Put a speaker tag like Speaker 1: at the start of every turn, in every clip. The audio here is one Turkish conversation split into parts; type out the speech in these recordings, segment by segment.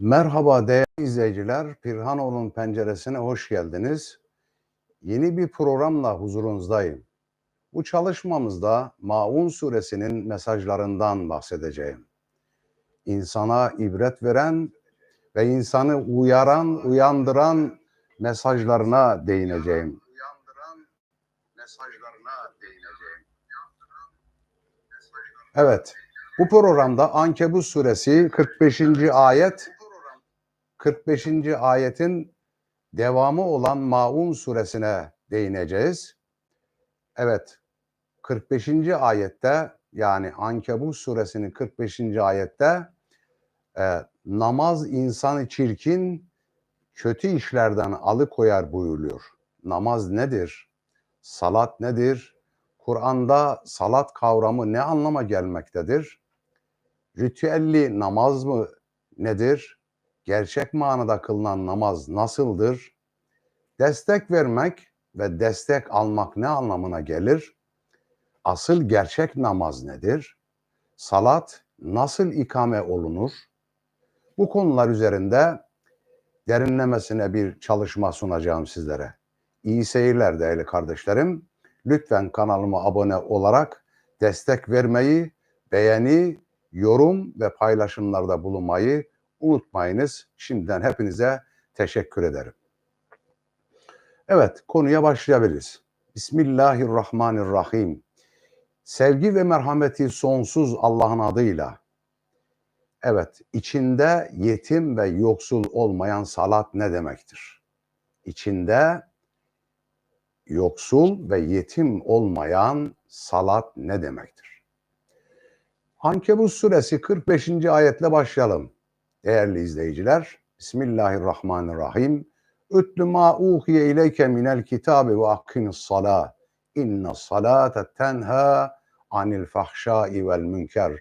Speaker 1: Merhaba değerli izleyiciler, Pirhanoğlu'nun penceresine hoş geldiniz. Yeni bir programla huzurunuzdayım. Bu çalışmamızda Maun suresinin mesajlarından bahsedeceğim. İnsana ibret veren ve insanı uyandıran mesajlarına değineceğim. Evet, bu programda Ankebut suresi 45. ayetin devamı olan Maun suresine değineceğiz. Evet, 45. ayette yani Ankebut suresinin 45. ayette namaz insanı çirkin, kötü işlerden alıkoyar buyuruyor. Namaz nedir? Salat nedir? Kur'an'da salat kavramı ne anlama gelmektedir? Ritüelli namaz mı nedir? Gerçek manada kılınan namaz nasıldır? Destek vermek ve destek almak ne anlamına gelir? Asıl gerçek namaz nedir? Salat nasıl ikame olunur? Bu konular üzerinde derinlemesine bir çalışma sunacağım sizlere. İyi seyirler değerli kardeşlerim. Lütfen kanalıma abone olarak destek vermeyi, beğeni, yorum ve paylaşımlarda bulunmayı unutmayınız. Şimdiden hepinize teşekkür ederim. Evet, konuya başlayabiliriz. Bismillahirrahmanirrahim. Sevgi ve merhameti sonsuz Allah'ın adıyla. Evet, içinde yetim ve yoksul olmayan salat ne demektir? İçinde yoksul ve yetim olmayan salat ne demektir? Ankebut suresi 45. ayetle başlayalım. Değerli izleyiciler, Bismillahirrahmanirrahim. Ütlü ma uhiye ileyke minel kitabi ve akkimis salâ. İnne salâte tenhâ anil fahşâi vel münker.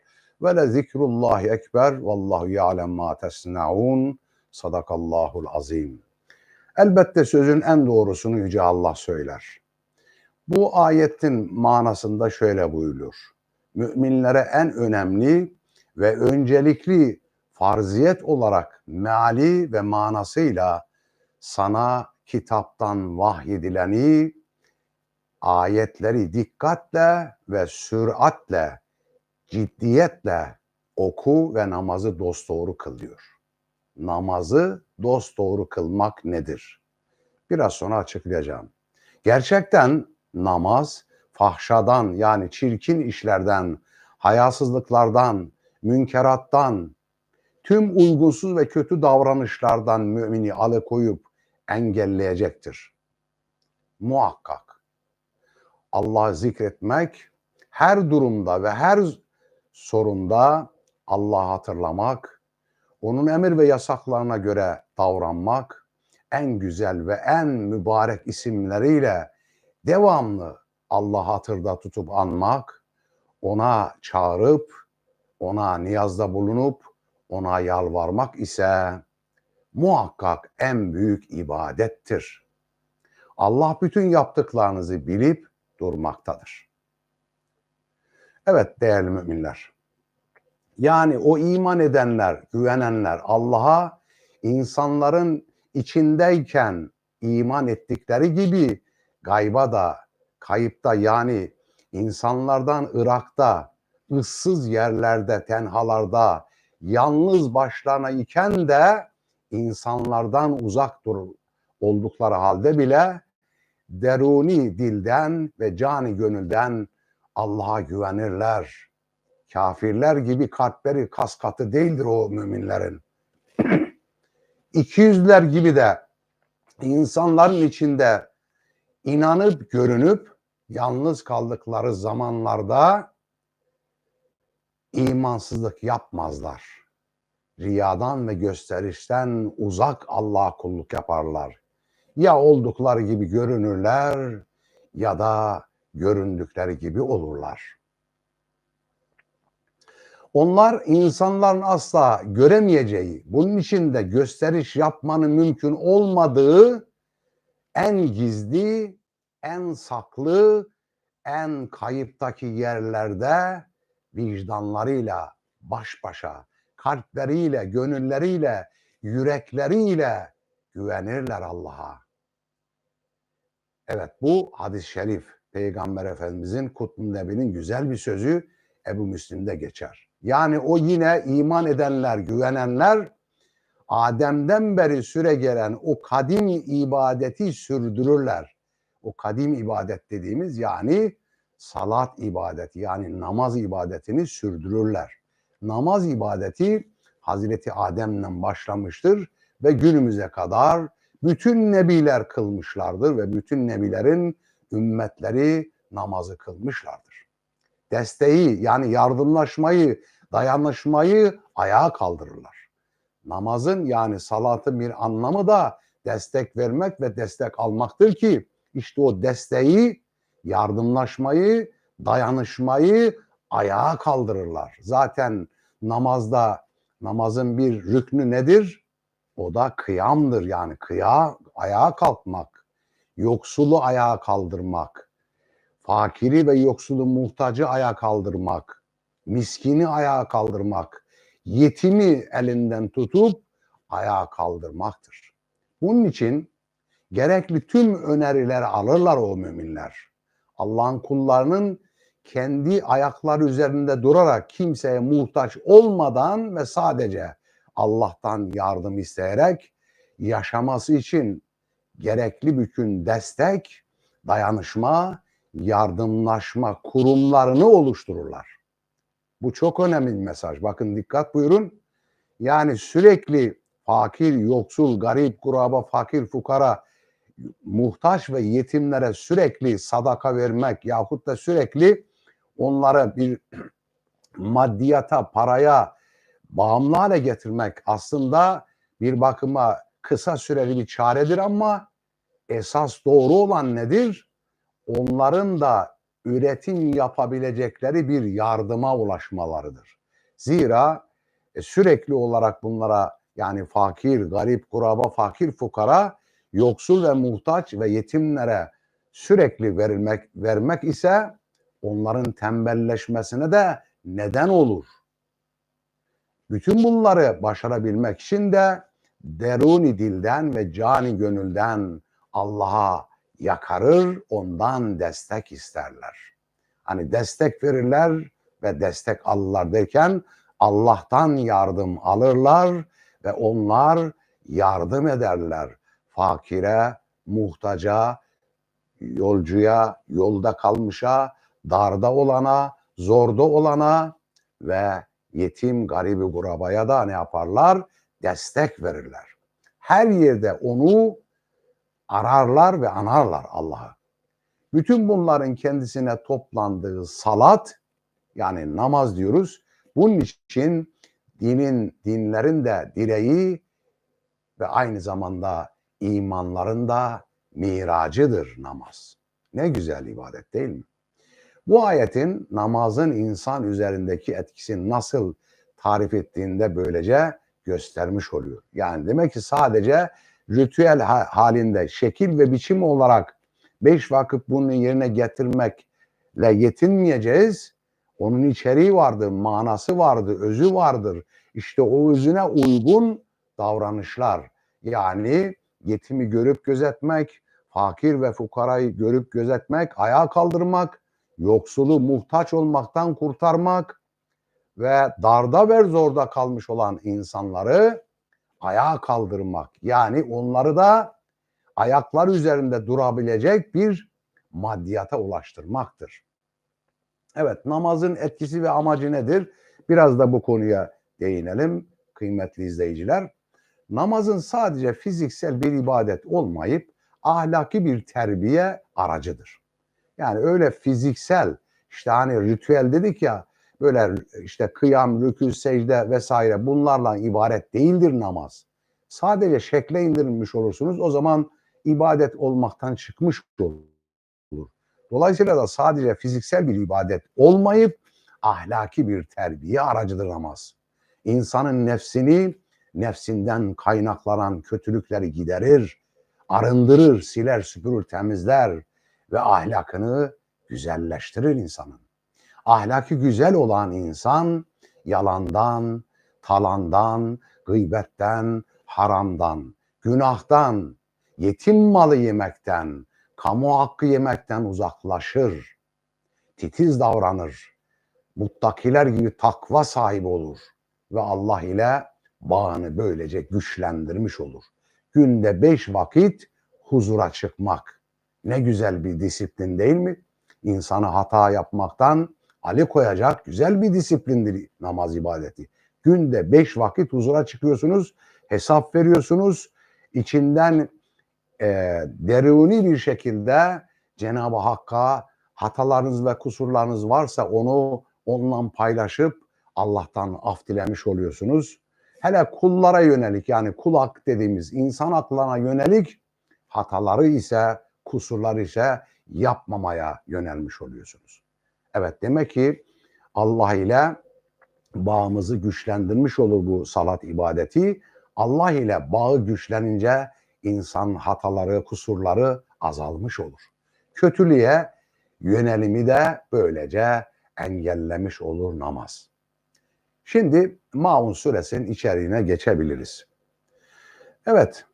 Speaker 1: Ve le zikrullahi ekber. Vallahu ya'lem ma tesna'un. Sadakallahul azim. Elbette sözün en doğrusunu Yüce Allah söyler. Bu ayetin manasında şöyle buyuruyor. Müminlere en önemli ve öncelikli farziyet olarak meali ve manasıyla sana kitaptan vahyedileni ayetleri dikkatle ve süratle, ciddiyetle oku ve namazı dosdoğru kıl diyor. Namazı dosdoğru kılmak nedir? Biraz sonra açıklayacağım. Gerçekten namaz fahşadan yani çirkin işlerden, hayasızlıklardan, münkerattan, tüm uygunsuz ve kötü davranışlardan mümini alıkoyup engelleyecektir. Muhakkak Allah'ı zikretmek, her durumda ve her sorunda Allah'ı hatırlamak, onun emir ve yasaklarına göre davranmak, en güzel ve en mübarek isimleriyle devamlı Allah'ı hatırda tutup anmak, ona çağırıp, ona niyazda bulunup, ona yalvarmak ise muhakkak en büyük ibadettir. Allah bütün yaptıklarınızı bilip durmaktadır. Evet değerli müminler, yani o iman edenler, güvenenler Allah'a insanların içindeyken iman ettikleri gibi gayba da, kayıpta yani insanlardan Irak'ta, ıssız yerlerde, tenhalarda, yalnız başlarına iken de insanlardan uzak oldukları halde bile deruni dilden ve cani gönülden Allah'a güvenirler. Kafirler gibi kalpleri kas katı değildir o müminlerin. İkiyüzlüler gibi de insanların içinde inanıp görünüp yalnız kaldıkları zamanlarda imansızlık yapmazlar. Riyadan ve gösterişten uzak Allah'a kulluk yaparlar. Ya oldukları gibi görünürler ya da göründükleri gibi olurlar. Onlar insanların asla göremeyeceği, bunun için de gösteriş yapmanın mümkün olmadığı en gizli, en saklı, en kayıptaki yerlerde vicdanlarıyla baş başa, kalpleriyle, gönülleriyle yürekleriyle güvenirler Allah'a. Evet, bu hadis-i şerif Peygamber Efendimizin Kutbu Nebi'nin güzel bir sözü, Ebu Müslim'de geçer. Yani o yine iman edenler, güvenenler Adem'den beri süregelen o kadim ibadeti sürdürürler. O kadim ibadet dediğimiz yani salat ibadeti, yani namaz ibadetini sürdürürler. Namaz ibadeti Hazreti Adem'den başlamıştır ve günümüze kadar bütün nebiler kılmışlardır ve bütün nebilerin ümmetleri namazı kılmışlardır. Desteği, yani yardımlaşmayı, dayanışmayı ayağa kaldırırlar. Namazın, yani salatın bir anlamı da destek vermek ve destek almaktır ki işte o desteği, yardımlaşmayı, dayanışmayı ayağa kaldırırlar. Zaten namazın bir rüknü nedir? O da kıyamdır, yani ayağa kalkmak, yoksulu ayağa kaldırmak, fakiri ve yoksulu muhtacı ayağa kaldırmak, miskini ayağa kaldırmak, yetimi elinden tutup ayağa kaldırmaktır. Bunun için gerekli tüm önerileri alırlar o müminler. Allah'ın kullarının kendi ayakları üzerinde durarak, kimseye muhtaç olmadan ve sadece Allah'tan yardım isteyerek yaşaması için gerekli bütün destek, dayanışma, yardımlaşma kurumlarını oluştururlar. Bu çok önemli bir mesaj. Bakın, dikkat buyurun. Yani sürekli fakir, yoksul, garip, kuraba, fakir, fukara, muhtaç ve yetimlere sürekli sadaka vermek yahut da sürekli onları bir maddiyata, paraya bağımlı hale getirmek aslında bir bakıma kısa süreli bir çaredir ama esas doğru olan nedir? Onların da üretim yapabilecekleri bir yardıma ulaşmalarıdır. Zira sürekli olarak bunlara, yani fakir, garip, kuraba, fakir, fukara, yoksul ve muhtaç ve yetimlere sürekli vermek ise onların tembelleşmesine de neden olur. Bütün bunları başarabilmek için de deruni dilden ve cani gönülden Allah'a yakarır, ondan destek isterler. Hani destek verirler ve destek alırlar derken Allah'tan yardım alırlar ve onlar yardım ederler. Fakire, muhtaca, yolcuya, yolda kalmışa, darda olana, zorda olana ve yetim, garibi, kurabaya da ne yaparlar? Destek verirler. Her yerde onu ararlar ve anarlar Allah'ı. Bütün bunların kendisine toplandığı salat, yani namaz diyoruz. Bunun için dinlerin de direği ve aynı zamanda imanların da miracıdır namaz. Ne güzel ibadet değil mi? Bu ayetin namazın insan üzerindeki etkisini nasıl tarif ettiğinde böylece göstermiş oluyor. Yani demek ki sadece ritüel halinde şekil ve biçim olarak 5 vakit bunu yerine getirmekle yetinmeyeceğiz. Onun içeriği vardır, manası vardır, özü vardır. İşte o özüne uygun davranışlar. Yani yetimi görüp gözetmek, fakir ve fukarayı görüp gözetmek, ayağa kaldırmak, yoksulu muhtaç olmaktan kurtarmak ve darda ve zorda kalmış olan insanları ayağa kaldırmak. Yani onları da ayaklar üzerinde durabilecek bir maddiyata ulaştırmaktır. Evet, namazın etkisi ve amacı nedir? Biraz da bu konuya değinelim kıymetli izleyiciler. Namazın sadece fiziksel bir ibadet olmayıp ahlaki bir terbiye aracıdır. Yani öyle fiziksel, işte hani ritüel dedik ya, böyle işte kıyam, rükû, secde vesaire bunlarla ibaret değildir namaz. Sadece şekle indirilmiş olursunuz, o zaman ibadet olmaktan çıkmış olur. Dolayısıyla da sadece fiziksel bir ibadet olmayıp ahlaki bir terbiye aracıdır namaz. İnsanın nefsinden kaynaklanan kötülükleri giderir, arındırır, siler, süpürür, temizler ve ahlakını güzelleştirir insanın. Ahlaki güzel olan insan yalandan, talandan, gıybetten, haramdan, günahtan, yetim malı yemekten, kamu hakkı yemekten uzaklaşır, titiz davranır, muttakiler gibi takva sahibi olur ve Allah ile bağını böylece güçlendirmiş olur. Günde 5 vakit huzura çıkmak ne güzel bir disiplin değil mi? İnsanı hata yapmaktan alıkoyacak güzel bir disiplindir namaz ibadeti. Günde 5 vakit huzura çıkıyorsunuz, hesap veriyorsunuz, içinden deruni bir şekilde Cenab-ı Hakk'a hatalarınız ve kusurlarınız varsa onu onunla paylaşıp Allah'tan af dilemiş oluyorsunuz. Hele kullara yönelik, yani kul hak dediğimiz insan haklarına yönelik hataları ise, kusurları ise yapmamaya yönelmiş oluyorsunuz. Evet, demek ki Allah ile bağımızı güçlendirmiş olur bu salat ibadeti. Allah ile bağı güçlenince insan hataları, kusurları azalmış olur. Kötülüğe yönelimi de böylece engellemiş olur namaz. Şimdi Maun suresinin içeriğine geçebiliriz. Evet,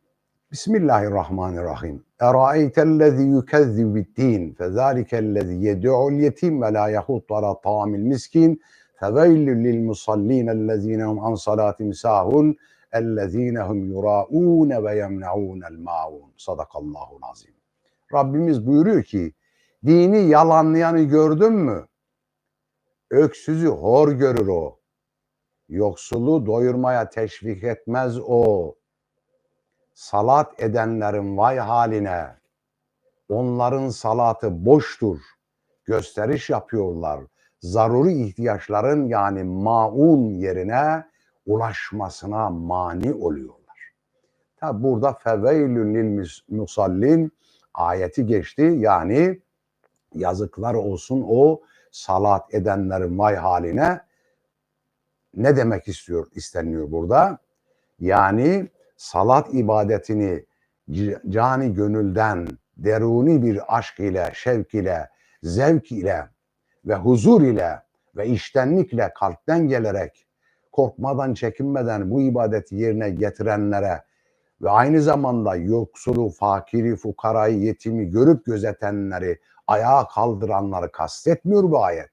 Speaker 1: Bismillahirrahmanirrahim. Eraeytellezî yükezzib biddin fezâlikellezî yed'u'l yetim ve lâ yahud alâ ta'amil miskin feveylül lil musallînellezîne hum an salâtim sâhun ellezîne hum yurâûne ve yemne'ûnel mâun. Sadakallâhul azîm. Rabbimiz buyuruyor ki, dini yalanlayanı gördün mü? Öksüzü hor görür o. Yoksulu doyurmaya teşvik etmez o. Salat edenlerin vay haline. Onların salatı boştur. Gösteriş yapıyorlar. Zaruri ihtiyaçların, yani maun yerine ulaşmasına mani oluyorlar. Tabi burada feveylün lil musallin ayeti geçti. Yani yazıklar olsun o salat edenlerin vay haline. Ne demek isteniyor burada? Yani salat ibadetini cani gönülden, deruni bir aşk ile, şevk ile, zevk ile ve huzur ile ve içtenlikle kalpten gelerek, korkmadan, çekinmeden bu ibadeti yerine getirenlere ve aynı zamanda yoksulu, fakiri, fukarayı, yetimi görüp gözetenleri, ayağa kaldıranları kastetmiyor bu ayet.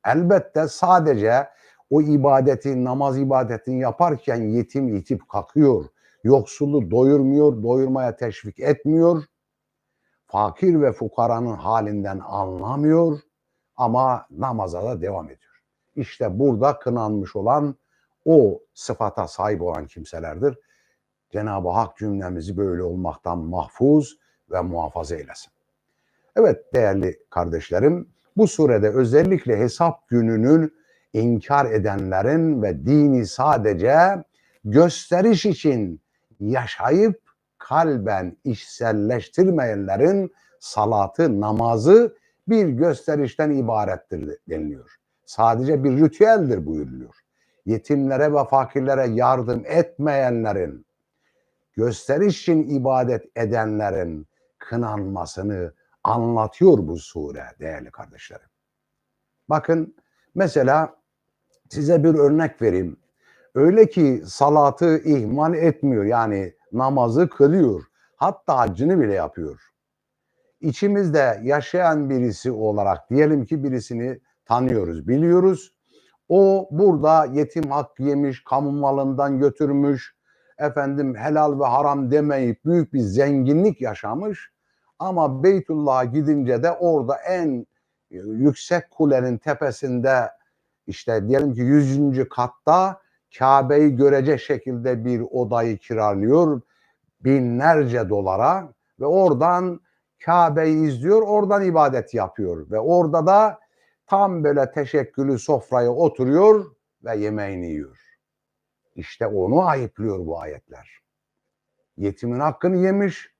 Speaker 1: Elbette sadece o ibadeti, namaz ibadetini yaparken yetim itip kakıyor, yoksulu doyurmuyor, doyurmaya teşvik etmiyor, fakir ve fukaranın halinden anlamıyor ama namaza da devam ediyor. İşte burada kınanmış olan o sıfata sahip olan kimselerdir. Cenab-ı Hak cümlemizi böyle olmaktan mahfuz ve muhafaza eylesin. Evet değerli kardeşlerim, bu surede özellikle hesap gününün inkar edenlerin ve dini sadece gösteriş için yaşayıp kalben içselleştirmeyenlerin salatı, namazı bir gösterişten ibarettir deniliyor. Sadece bir ritüeldir buyuruluyor. Yetimlere ve fakirlere yardım etmeyenlerin, gösteriş için ibadet edenlerin kınanmasını anlatıyor bu sure değerli kardeşlerim. Bakın mesela size bir örnek vereyim. Öyle ki salatı ihmal etmiyor, yani namazı kılıyor. Hatta haccını bile yapıyor. İçimizde yaşayan birisi olarak diyelim ki birisini tanıyoruz, biliyoruz. O burada yetim hakkı yemiş, kamu malından götürmüş, efendim helal ve haram demeyip büyük bir zenginlik yaşamış. Ama Beytullah'a gidince de orada en yüksek kulenin tepesinde, işte diyelim ki 100. katta Kabe'yi görecek şekilde bir odayı kiralıyor binlerce dolara ve oradan Kabe'yi izliyor, oradan ibadet yapıyor ve orada da tam böyle teşekküllü sofraya oturuyor ve yemeğini yiyor. İşte onu ayıplıyor bu ayetler. Yetimin hakkını yemiş,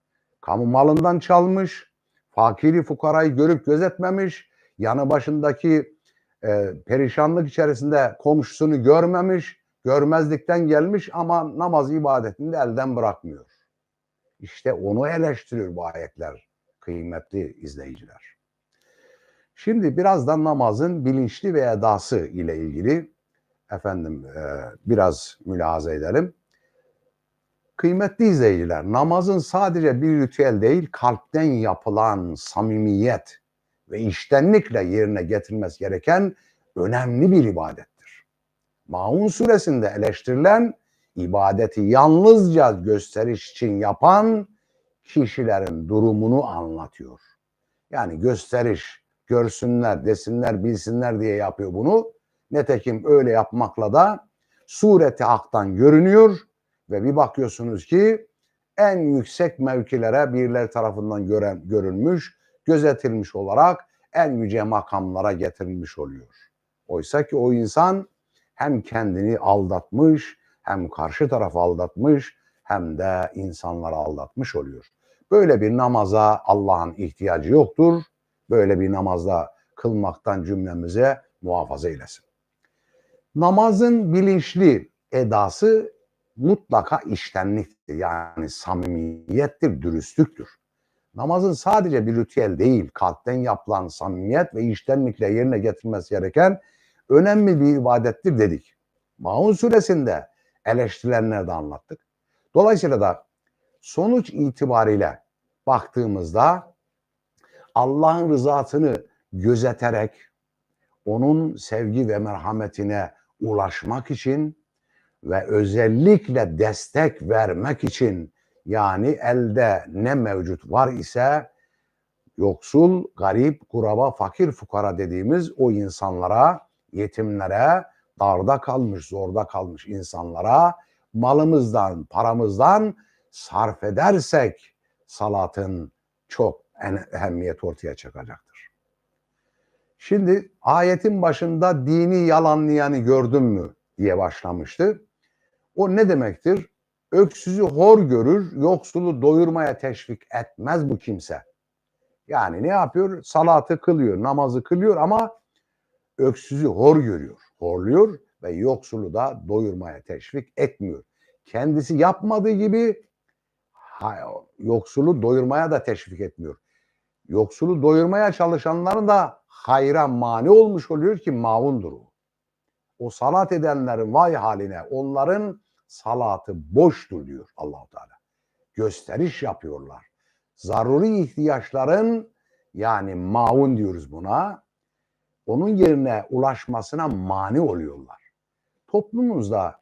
Speaker 1: kamu malından çalmış, fakiri fukarayı görüp gözetmemiş, yanı başındaki perişanlık içerisinde komşusunu görmemiş, görmezlikten gelmiş ama namaz ibadetini de elden bırakmıyor. İşte onu eleştiriyor bu ayetler kıymetli izleyiciler. Şimdi birazdan namazın bilinçli ve edası ile ilgili biraz mülahaza edelim. Kıymetli izleyiciler, namazın sadece bir ritüel değil, kalpten yapılan samimiyet ve içtenlikle yerine getirilmesi gereken önemli bir ibadettir. Maun suresinde eleştirilen ibadeti yalnızca gösteriş için yapan kişilerin durumunu anlatıyor. Yani gösteriş, görsünler, desinler, bilsinler diye yapıyor bunu. Nitekim öyle yapmakla da sureti haktan görünüyor ve bir bakıyorsunuz ki en yüksek mevkilere birileri tarafından görülmüş, gözetilmiş olarak en yüce makamlara getirilmiş oluyor. Oysa ki o insan hem kendini aldatmış, hem karşı tarafı aldatmış, hem de insanları aldatmış oluyor. Böyle bir namaza Allah'ın ihtiyacı yoktur. Böyle bir namazda kılmaktan cümlemize muhafaza eylesin. Namazın bilinçli edası mutlaka içtenliktir. Yani samimiyettir, dürüstlüktür. Namazın sadece bir ritüel değil, kalpten yapılan samimiyet ve içtenlikle yerine getirilmesi gereken önemli bir ibadettir dedik. Maun suresinde eleştirilenleri de anlattık. Dolayısıyla da sonuç itibariyle baktığımızda Allah'ın rızasını gözeterek onun sevgi ve merhametine ulaşmak için ve özellikle destek vermek için, yani elde ne mevcut var ise yoksul, garip, kuraba, fakir, fukara dediğimiz o insanlara, yetimlere, darda kalmış, zorda kalmış insanlara malımızdan, paramızdan sarf edersek salatın çok ehemmiyet ortaya çıkacaktır. Şimdi ayetin başında dini yalanlayanı gördün mü diye başlamıştı. O ne demektir? Öksüzü hor görür, yoksulu doyurmaya teşvik etmez bu kimse. Yani ne yapıyor? Salatı kılıyor, namazı kılıyor ama öksüzü hor görüyor, horluyor ve yoksulu da doyurmaya teşvik etmiyor. Kendisi yapmadığı gibi yoksulu doyurmaya da teşvik etmiyor. Yoksulu doyurmaya çalışanların da hayra mani olmuş oluyor ki maundur o. O salat edenlerin vay haline, onların salatı boştur diyor Allah-u Teala. Gösteriş yapıyorlar. Zaruri ihtiyaçların, yani maun diyoruz buna, onun yerine ulaşmasına mani oluyorlar. Toplumumuzda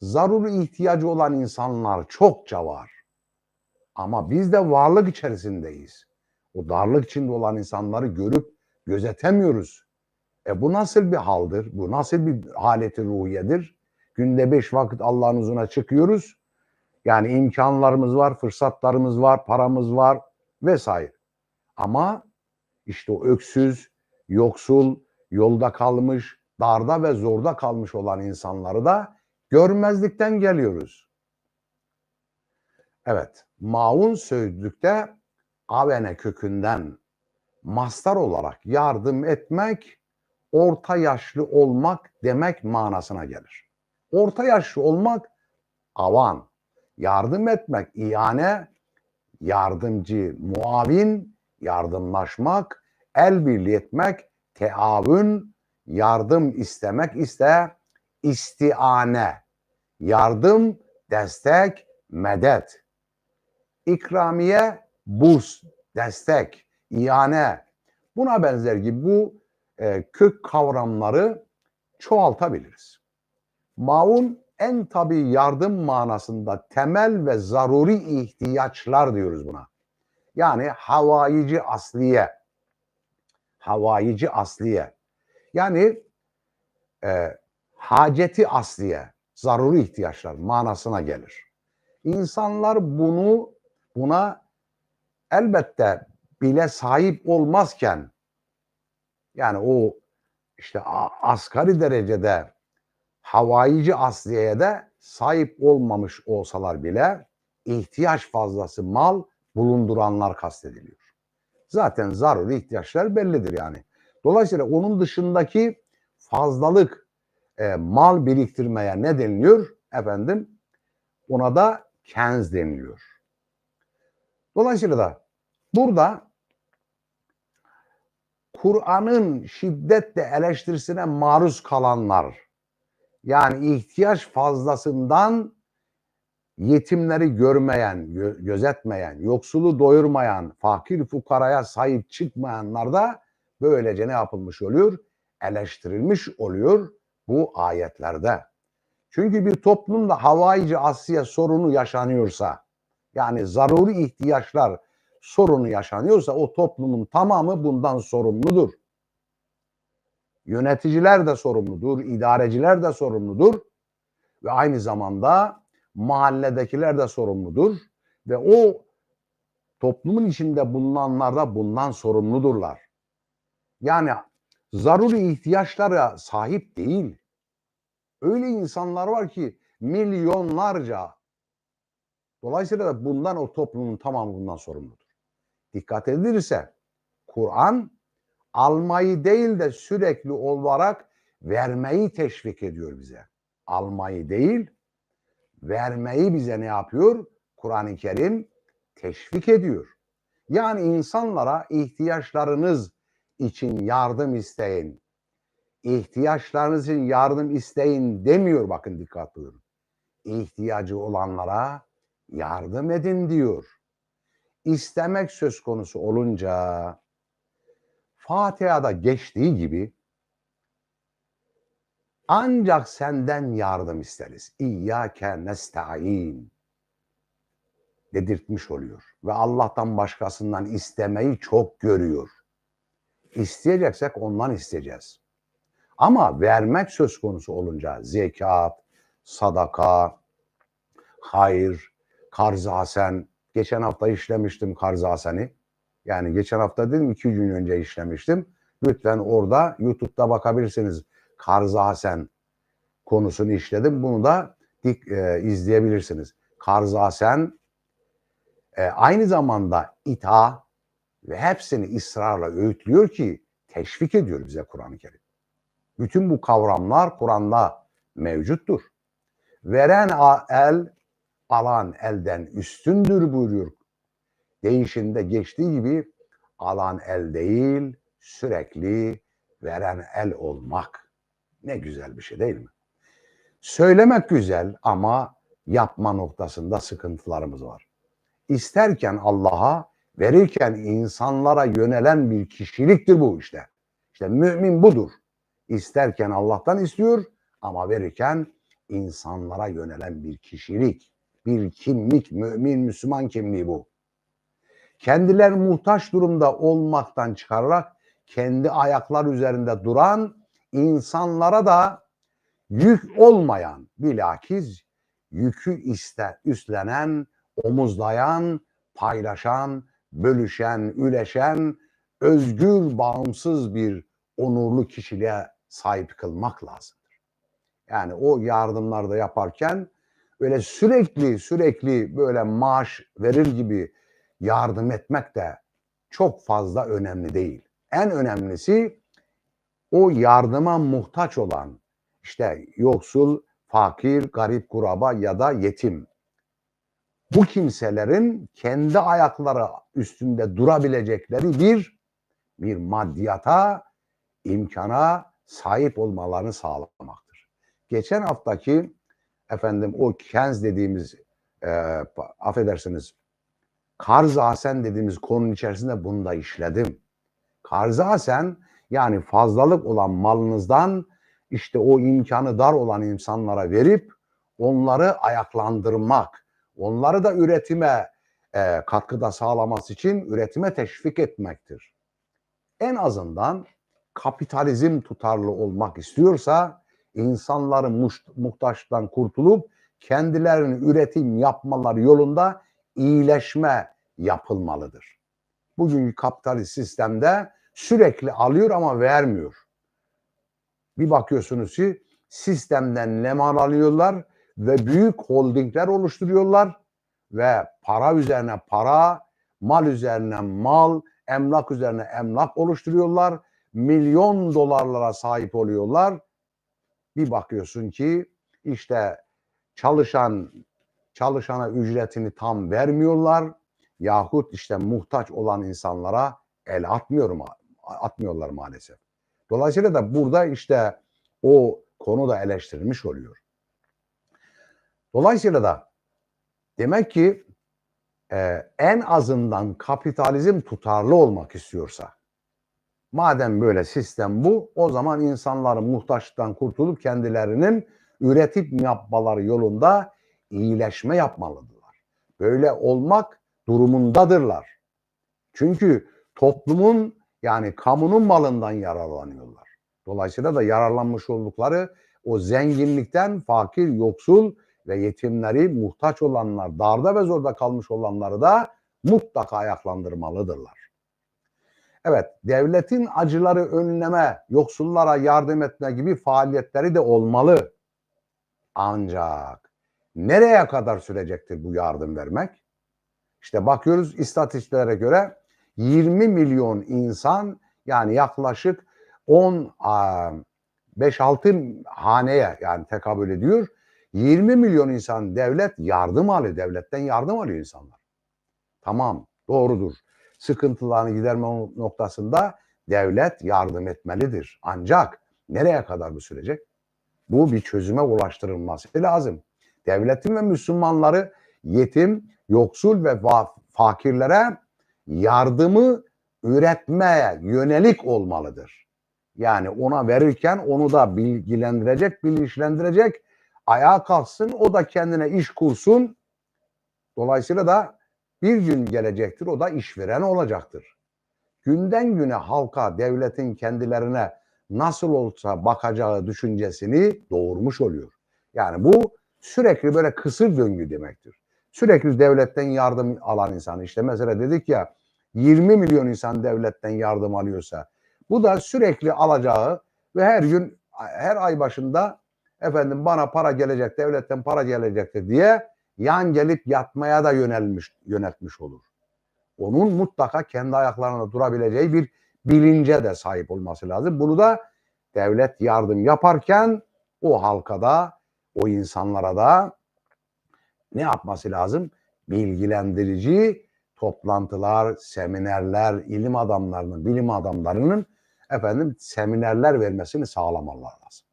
Speaker 1: zaruri ihtiyacı olan insanlar çokça var. Ama biz de varlık içerisindeyiz. O darlık içinde olan insanları görüp gözetemiyoruz. Bu nasıl bir haldir? Bu nasıl bir haleti ruhiyedir? Günde 5 vakit Allah'ın huzuruna çıkıyoruz. Yani imkanlarımız var, fırsatlarımız var, paramız var vesaire. Ama işte o öksüz, yoksul, yolda kalmış, darda ve zorda kalmış olan insanları da görmezlikten geliyoruz. Evet, maun sözlükte avene kökünden mastar olarak yardım etmek, orta yaşlı olmak demek manasına gelir. Orta yaşlı olmak avan, yardım etmek, ihane, yardımcı, muavin, yardımlaşmak, el birliği etmek, teavün, yardım istemek, istiane, yardım, destek, medet, ikramiye, burs, destek, ihane, buna benzer gibi bu kök kavramları çoğaltabiliriz. Maun en tabii yardım manasında temel ve zaruri ihtiyaçlar diyoruz buna. Yani havaici asliye. Havaici asliye. Yani haceti asliye, zaruri ihtiyaçlar manasına gelir. İnsanlar buna elbette bile sahip olmazken, yani o işte asgari derecede havaici asliyeye de sahip olmamış olsalar bile ihtiyaç fazlası mal bulunduranlar kastediliyor. Zaten zaruri ihtiyaçlar bellidir yani. Dolayısıyla onun dışındaki fazlalık mal biriktirmeye ne deniliyor? Efendim, ona da kenz deniliyor. Dolayısıyla da burada Kur'an'ın şiddetle eleştirisine maruz kalanlar, yani ihtiyaç fazlasından yetimleri görmeyen, gözetmeyen, yoksulu doyurmayan, fakir fukaraya sahip çıkmayanlar da böylece ne yapılmış oluyor? Eleştirilmiş oluyor bu ayetlerde. Çünkü bir toplumda havaici asliye sorunu yaşanıyorsa, yani zaruri ihtiyaçlar sorunu yaşanıyorsa o toplumun tamamı bundan sorumludur. Yöneticiler de sorumludur, idareciler de sorumludur ve aynı zamanda mahalledekiler de sorumludur ve o toplumun içinde bulunanlar da bundan sorumludurlar. Yani zaruri ihtiyaçlara sahip değil. Öyle insanlar var ki milyonlarca. Dolayısıyla da bundan o toplumun tamamı bundan sorumludur. Dikkat edilirse Kur'an almayı değil de sürekli olarak vermeyi teşvik ediyor bize. Almayı değil, vermeyi bize ne yapıyor? Kur'an-ı Kerim teşvik ediyor. Yani insanlara ihtiyaçlarınız için yardım isteyin. İhtiyaçlarınız için yardım isteyin demiyor, bakın dikkatli olun. İhtiyacı olanlara yardım edin diyor. İstemek söz konusu olunca Fatiha'da geçtiği gibi ancak senden yardım isteriz. İyyâke nesta'in dedirtmiş oluyor. Ve Allah'tan başkasından istemeyi çok görüyor. İsteyeceksek ondan isteyeceğiz. Ama vermek söz konusu olunca zekat, sadaka, hayır, karz-ı hasen. Geçen hafta işlemiştim karz-ı haseni. Yani geçen hafta dedim 2 gün önce işlemiştim. Lütfen orada YouTube'da bakabilirsiniz. Karz-ı hasen konusunu işledim. Bunu da izleyebilirsiniz. Karz-ı hasen aynı zamanda ita ve hepsini ısrarla öğütlüyor ki teşvik ediyor bize Kur'an-ı Kerim. Bütün bu kavramlar Kur'an'da mevcuttur. Veren el, alan elden üstündür buyuruyor. Değişinde geçtiği gibi alan el değil, sürekli veren el olmak. Ne güzel bir şey değil mi? Söylemek güzel ama yapma noktasında sıkıntılarımız var. İsterken Allah'a, verirken insanlara yönelen bir kişiliktir bu işte. İşte mümin budur. İsterken Allah'tan istiyor ama verirken insanlara yönelen bir kişilik, bir kimlik, mümin, Müslüman kimliği bu. Kendileri muhtaç durumda olmaktan çıkararak kendi ayaklar üzerinde duran, insanlara da yük olmayan, bilakis yükü üstlenen, omuzlayan, paylaşan, bölüşen, üleşen, özgür, bağımsız bir onurlu kişiliğe sahip kılmak lazımdır. Yani o yardımlarda yaparken öyle sürekli böyle maaş verir gibi yardım etmek de çok fazla önemli değil. En önemlisi o yardıma muhtaç olan, işte yoksul, fakir, garip kuraba ya da yetim. Bu kimselerin kendi ayakları üstünde durabilecekleri bir maddiyata, imkana sahip olmalarını sağlamaktır. Geçen haftaki o kenz dediğimiz affedersiniz karz-ı hasen dediğimiz konunun içerisinde bunu da işledim. Karz-ı hasen yani fazlalık olan malınızdan işte o imkanı dar olan insanlara verip onları ayaklandırmak, onları da üretime katkıda sağlaması için üretime teşvik etmektir. En azından kapitalizm tutarlı olmak istiyorsa insanların muhtaçtan kurtulup kendilerinin üretim yapmaları yolunda iyileşme yapılmalıdır. Bugünkü kapitalist sistemde sürekli alıyor ama vermiyor. Bir bakıyorsunuz ki sistemden nemal alıyorlar ve büyük holdingler oluşturuyorlar ve para üzerine para, mal üzerine mal, emlak üzerine emlak oluşturuyorlar. Milyon dolarlara sahip oluyorlar. Bir bakıyorsun ki işte çalışana ücretini tam vermiyorlar yahut işte muhtaç olan insanlara el atmıyorlar maalesef. Dolayısıyla da burada işte o konu da eleştirilmiş oluyor. Dolayısıyla da Demek ki en azından kapitalizm tutarlı olmak istiyorsa, madem böyle sistem bu, o zaman insanların muhtaçlıktan kurtulup kendilerinin üretim yapmaları yolunda iyileşme yapmalıdırlar. Böyle olmak durumundadırlar. Çünkü toplumun, yani kamunun malından yararlanıyorlar. Dolayısıyla da yararlanmış oldukları o zenginlikten fakir, yoksul ve yetimleri, muhtaç olanlar, darda ve zorda kalmış olanları da mutlaka ayaklandırmalıdırlar. Evet, devletin acıları önleme, yoksullara yardım etme gibi faaliyetleri de olmalı. Ancak nereye kadar sürecektir bu yardım vermek? İşte bakıyoruz istatistiklere göre 20 milyon insan, yani yaklaşık 5-6 haneye yani tekabül ediyor. 20 milyon insan devlet yardım alıyor. Devletten yardım alıyor insanlar. Tamam, doğrudur. Sıkıntılarını giderme noktasında devlet yardım etmelidir. Ancak nereye kadar bu sürecek? Bu bir çözüme ulaştırılması lazım. Devletin ve Müslümanları yetim, yoksul ve fakirlere yardımı üretmeye yönelik olmalıdır. Yani ona verirken onu da bilgilendirecek, bilinçlendirecek, ayağa kalksın, o da kendine iş kursun. Dolayısıyla da bir gün gelecektir, o da işveren olacaktır. Günden güne halka, devletin kendilerine nasıl olsa bakacağı düşüncesini doğurmuş oluyor. Yani bu sürekli böyle kısır döngü demektir. Sürekli devletten yardım alan insan, işte mesela dedik ya 20 milyon insan devletten yardım alıyorsa, bu da sürekli alacağı ve her gün, her ay başında efendim bana para gelecek, devletten para gelecektir diye yan gelip yatmaya da yöneltmiş olur. Onun mutlaka kendi ayaklarında durabileceği bir bilince de sahip olması lazım. Bunu da devlet yardım yaparken o halka da, o insanlara da ne yapması lazım? Bilgilendirici toplantılar, seminerler, ilim adamlarının, bilim adamlarının seminerler vermesini sağlamalar lazım.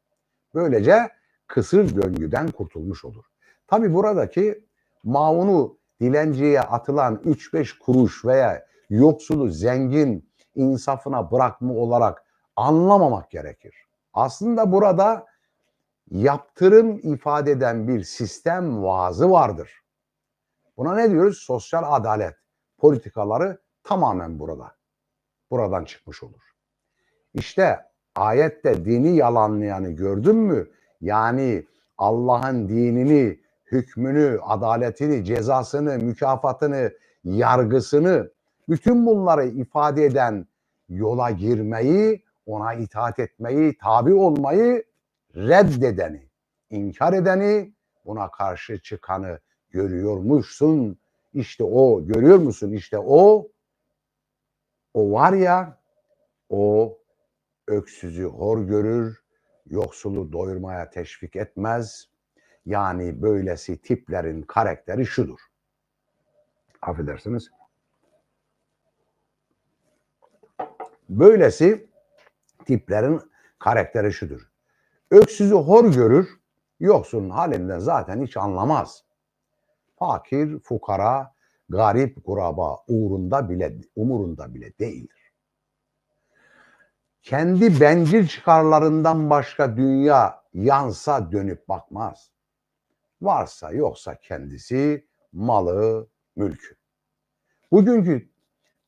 Speaker 1: Böylece kısır döngüden kurtulmuş olur. Tabii buradaki maunu dilenciye atılan 3-5 kuruş veya yoksulu zengin insafına bırakma olarak anlamamak gerekir. Aslında burada yaptırım ifade eden bir sistem vaazı vardır. Buna ne diyoruz? Sosyal adalet politikaları tamamen buradan çıkmış olur. İşte ayette dini yalanlayanı gördün mü? Yani Allah'ın dinini, hükmünü, adaletini, cezasını, mükafatını, yargısını, bütün bunları ifade eden yola girmeyi, ona itaat etmeyi, tabi olmayı reddedeni, inkar edeni, buna karşı çıkanı görüyormuşsun. İşte o, görüyor musun? İşte o var ya, o öksüzü hor görür, yoksulu doyurmaya teşvik etmez. Yani böylesi tiplerin karakteri şudur. Affedersiniz. Böylesi tiplerin karakteri şudur. Öksüzü hor görür, yoksulun halinden zaten hiç anlamaz. Fakir, fukara, garip, kuraba umurunda bile değildir. Kendi bencil çıkarlarından başka dünya yansa dönüp bakmaz. Varsa yoksa kendisi, malı, mülkü. Bugünkü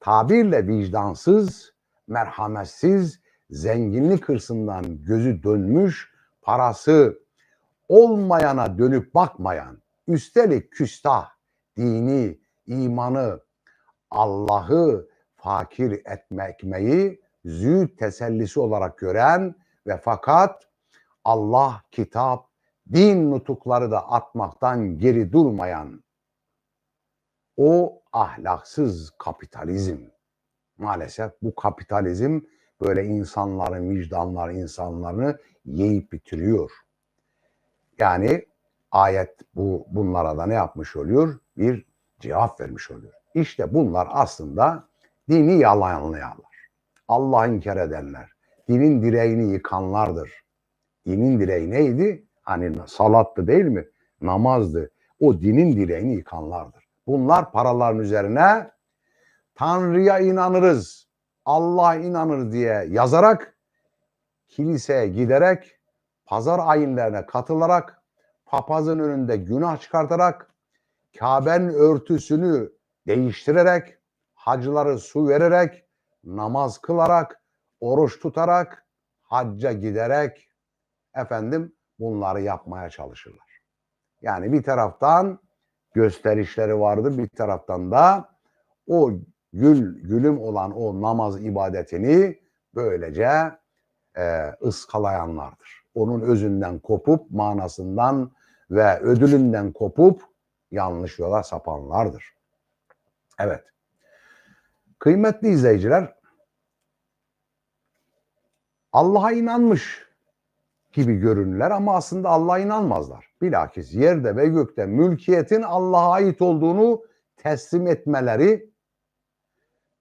Speaker 1: tabirle vicdansız, merhametsiz, zenginlik hırsından gözü dönmüş, parası olmayana dönüp bakmayan, üstelik küstah, dini, imanı, Allah'ı fakir ekmeği züğürt tesellisi olarak gören ve fakat Allah, kitap, din nutukları da atmaktan geri durmayan o ahlaksız kapitalizm. Maalesef bu kapitalizm böyle insanlarını yiyip bitiriyor. Yani ayet bunlara da ne yapmış oluyor? Bir cevap vermiş oluyor. İşte bunlar aslında dini yalanlayanlar. Allah'ı inkar edenler. Dinin direğini yıkanlardır. Dinin direği neydi? Hani salattı değil mi? Namazdı. o dinin direğini yıkanlardır. Bunlar paraların üzerine Tanrı'ya inanırız, Allah'a inanır diye yazarak, kiliseye giderek, pazar ayinlerine katılarak, papazın önünde günah çıkartarak, Kabe'nin örtüsünü değiştirerek, hacıları su vererek, namaz kılarak, oruç tutarak, hacca giderek bunları yapmaya çalışırlar. Yani bir taraftan gösterişleri vardır, bir taraftan da o gülüm olan o namaz ibadetini böylece ıskalayanlardır. Onun özünden kopup, manasından ve ödülünden kopup yanlış yola sapanlardır. Evet. Kıymetli izleyiciler, Allah'a inanmış gibi görünürler ama aslında Allah'a inanmazlar. Bilakis yerde ve gökte mülkiyetin Allah'a ait olduğunu teslim etmeleri,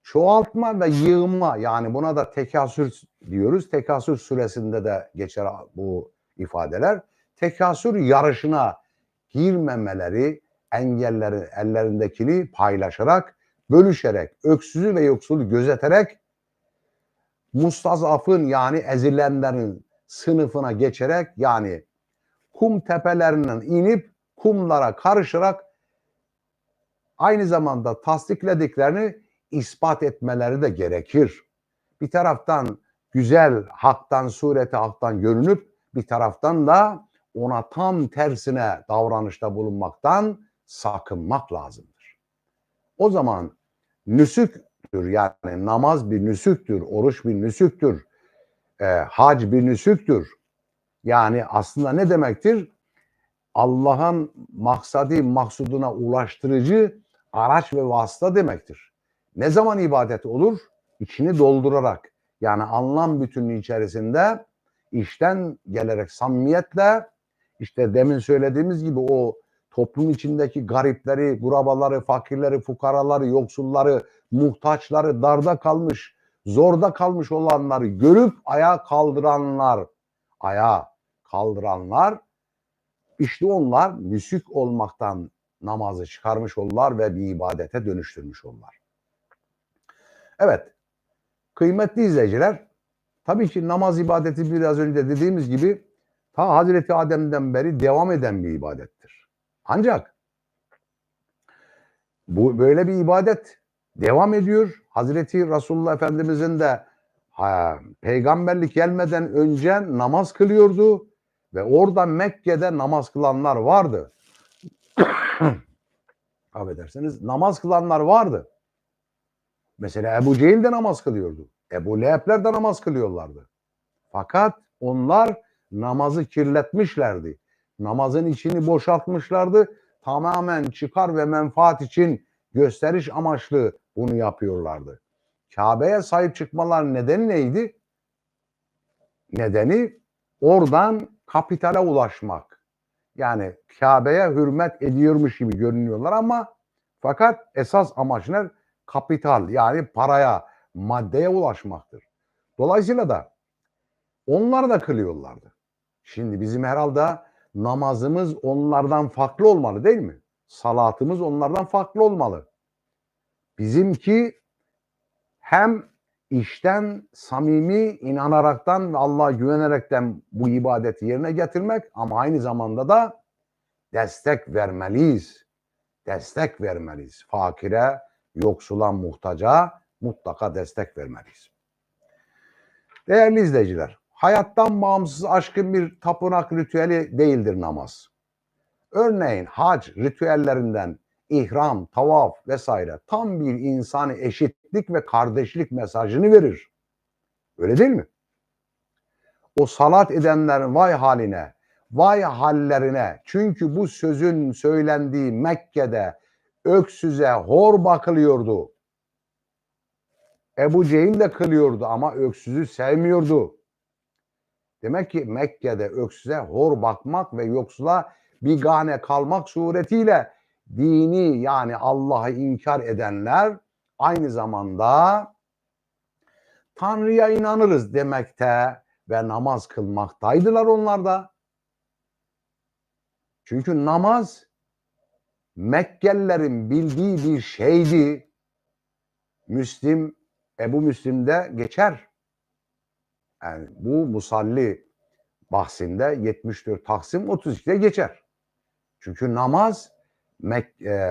Speaker 1: çoğaltma ve yığma, yani buna da tekasür diyoruz. Tekasür suresinde de geçer bu ifadeler. Tekasür yarışına girmemeleri, engelleri ellerindekini paylaşarak, bölüşerek, öksüzü ve yoksulu gözeterek, mustazafın yani ezilenlerin sınıfına geçerek, yani kum tepelerinden inip kumlara karışarak aynı zamanda tasdiklediklerini ispat etmeleri de gerekir. Bir taraftan güzel haktan, sureti haktan görünüp bir taraftan da ona tam tersine davranışta bulunmaktan sakınmak lazımdır. O zaman nüsüktür, yani namaz bir nüsüktür, oruç bir nüsüktür, hac bir nüsüktür. Yani aslında ne demektir? Allah'ın maksuduna ulaştırıcı araç ve vasıta demektir. Ne zaman ibadet olur? İçini doldurarak, yani anlam bütünlüğü içerisinde işten gelerek samimiyetle, işte demin söylediğimiz gibi o toplum içindeki garipleri, gurabaları, fakirleri, fukaraları, yoksulları, muhtaçları, darda kalmış, zorda kalmış olanları görüp ayağa kaldıranlar, işte onlar müsük olmaktan namazı çıkarmış olurlar ve bir ibadete dönüştürmüş olurlar. Evet, kıymetli izleyiciler, tabii ki namaz ibadeti biraz önce dediğimiz gibi ta Hazreti Adem'den beri devam eden bir ibadettir. Ancak bu böyle bir ibadet devam ediyor. Hazreti Resulullah Efendimizin de peygamberlik gelmeden önce namaz kılıyordu ve orada Mekke'de namaz kılanlar vardı. Affedersiniz, namaz kılanlar vardı. Mesela Ebu Cehil de namaz kılıyordu. Ebu Leheb'ler de namaz kılıyorlardı. Fakat onlar namazı kirletmişlerdi. Namazın içini boşaltmışlardı. Tamamen çıkar ve menfaat için, gösteriş amaçlı bunu yapıyorlardı. Kabe'ye sahip çıkmalar nedeni neydi? Nedeni oradan kapitale ulaşmak. Yani Kabe'ye hürmet ediyormuş gibi görünüyorlar ama fakat esas amaç ne? Kapital, yani paraya, maddeye ulaşmaktır. Dolayısıyla da onlar da kılıyorlardı. Şimdi bizim herhalde namazımız onlardan farklı olmalı, değil mi? Salatımız onlardan farklı olmalı. Bizimki hem işten samimi inanaraktan ve Allah'a güvenerekten bu ibadeti yerine getirmek ama aynı zamanda da destek vermeliyiz. Destek vermeliyiz. Fakire, yoksula, muhtaca mutlaka destek vermeliyiz. Değerli izleyiciler, hayattan bağımsız aşkın bir tapınak ritüeli değildir namaz. Örneğin hac ritüellerinden ihram, tavaf vesaire tam bir insani eşitlik ve kardeşlik mesajını verir. Öyle değil mi? O salat edenlerin vay haline, vay hallerine. Çünkü bu sözün söylendiği Mekke'de öksüze hor bakılıyordu. Ebu Cehil de kılıyordu ama öksüzü sevmiyordu. Demek ki Mekke'de öksüze hor bakmak ve yoksula bigane kalmak suretiyle dini, yani Allah'ı inkar edenler aynı zamanda Tanrı'ya inanırız demekte ve namaz kılmaktaydılar onlar da. Çünkü namaz Mekkelilerin bildiği bir şeydi. Müslim, Ebu Müslim'de geçer. Yani bu Musalli bahsinde 74 Taksim 32'de geçer. Çünkü namaz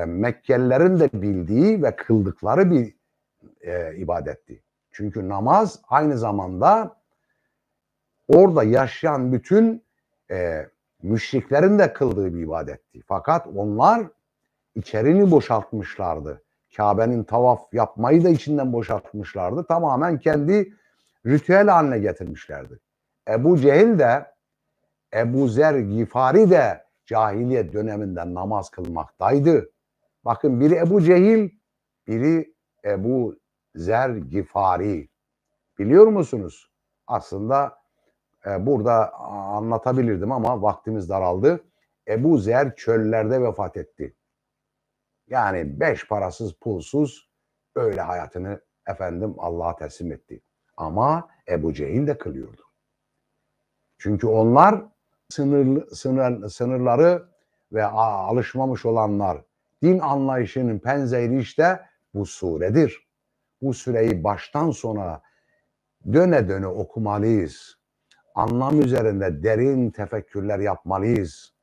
Speaker 1: Mekkelilerin de bildiği ve kıldıkları bir ibadetti. Çünkü namaz aynı zamanda orada yaşayan bütün müşriklerin de kıldığı bir ibadetti. Fakat onlar içerini boşaltmışlardı. Kabe'nin tavaf yapmayı da içinden boşaltmışlardı. Tamamen kendi ritüel haline getirmişlerdi. Ebu Cehil de, Ebu Zer Gifari de cahiliye döneminde namaz kılmaktaydı. Bakın biri Ebu Cehil, biri Ebu Zer Gifari. Biliyor musunuz? Aslında burada anlatabilirdim ama vaktimiz daraldı. Ebu Zer çöllerde vefat etti. Yani beş parasız pulsuz öyle hayatını Allah'a teslim etti. Ama Ebu Cehil de kılıyordu. Çünkü onlar sınırları ve alışmamış olanlar, din anlayışının penzeri işte bu suredir. Bu sureyi baştan sona döne döne okumalıyız. Anlam üzerinde derin tefekkürler yapmalıyız.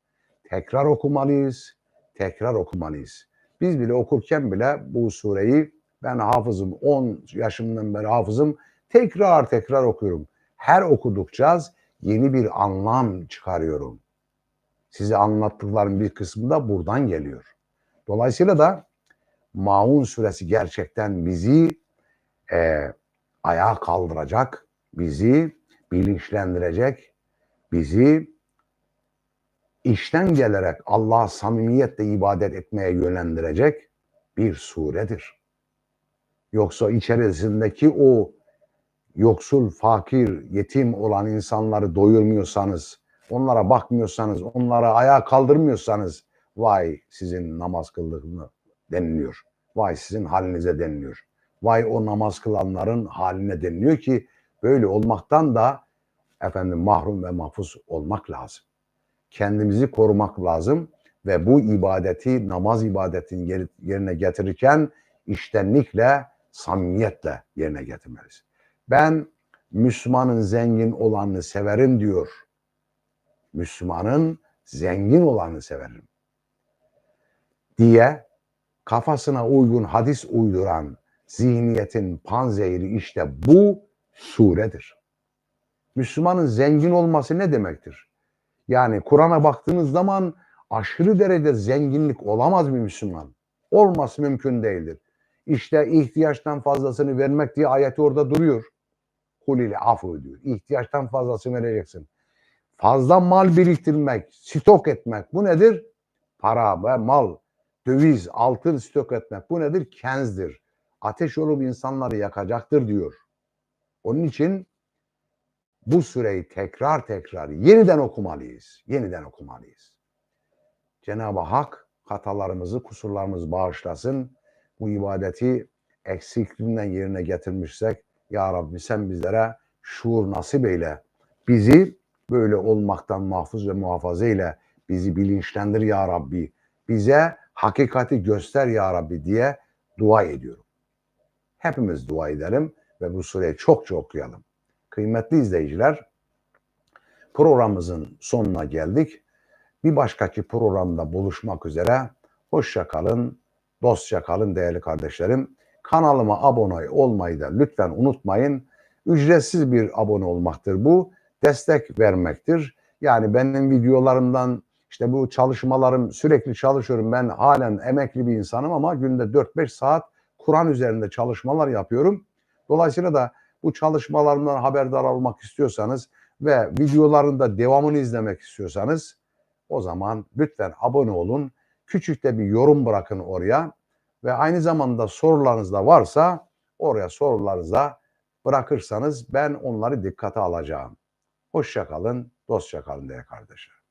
Speaker 1: Tekrar okumalıyız, tekrar okumalıyız. Biz bile okurken bile bu sureyi ben hafızım, 10 yaşımdan beri hafızım, tekrar tekrar okuyorum. Her okudukça yeni bir anlam çıkarıyorum. Size anlattıklarım bir kısmı da buradan geliyor. Dolayısıyla da Maun suresi gerçekten bizi ayağa kaldıracak, bizi bilinçlendirecek, bizi içten gelerek Allah'a samimiyetle ibadet etmeye yönlendirecek bir suredir. Yoksa içerisindeki o yoksul, fakir, yetim olan insanları doyurmuyorsanız, onlara bakmıyorsanız, onlara ayağa kaldırmıyorsanız vay sizin namaz kıldığını deniliyor. Vay sizin halinize deniliyor. Vay o namaz kılanların haline deniliyor ki böyle olmaktan da mahrum ve mahfuz olmak lazım. Kendimizi korumak lazım ve bu ibadeti, namaz ibadetini yerine getirirken içtenlikle, samimiyetle yerine getirmeliyiz. Ben Müslümanın zengin olanını severim diyor. Müslümanın zengin olanını severim diye kafasına uygun hadis uyduran zihniyetin panzehiri işte bu suredir. Müslümanın zengin olması ne demektir? Yani Kur'an'a baktığınız zaman aşırı derecede zenginlik olamaz bir Müslüman. Olması mümkün değildir. İşte ihtiyaçtan fazlasını vermek diye ayeti orada duruyor. Kul ile afu diyor. İhtiyaçtan fazlasını vereceksin. Fazla mal biriktirmek, stok etmek bu nedir? Para ve mal, döviz, altın stok etmek bu nedir? Kenzdir. Ateş olup insanları yakacaktır diyor. Onun için bu süreyi tekrar tekrar yeniden okumalıyız. Yeniden okumalıyız. Cenab-ı Hak hatalarımızı, kusurlarımızı bağışlasın. Bu ibadeti eksikliğinden yerine getirmişsek ya Rabbi sen bizlere şuur nasip eyle. Bizi böyle olmaktan mahfuz ve muhafaza eyle. Bizi bilinçlendir ya Rabbi. Bize hakikati göster ya Rabbi diye dua ediyorum. Hepimiz dua edelim ve bu sureyi çokça okuyalım. Kıymetli izleyiciler, programımızın sonuna geldik. Bir başkaki programda buluşmak üzere. Hoşça kalın, dostça kalın değerli kardeşlerim. Kanalıma abone olmayı da lütfen unutmayın. Ücretsiz bir abone olmaktır bu. Destek vermektir. Yani benim videolarımdan işte bu çalışmalarım sürekli çalışıyorum. Ben halen emekli bir insanım ama günde 4-5 saat Kur'an üzerinde çalışmalar yapıyorum. Dolayısıyla da bu çalışmalarımdan haberdar olmak istiyorsanız ve videoların da devamını izlemek istiyorsanız o zaman lütfen abone olun. Küçük de bir yorum bırakın oraya ve aynı zamanda sorularınız da varsa oraya sorularınızı da bırakırsanız ben onları dikkate alacağım. Hoşça kalın, dostça kalın değerli kardeşler.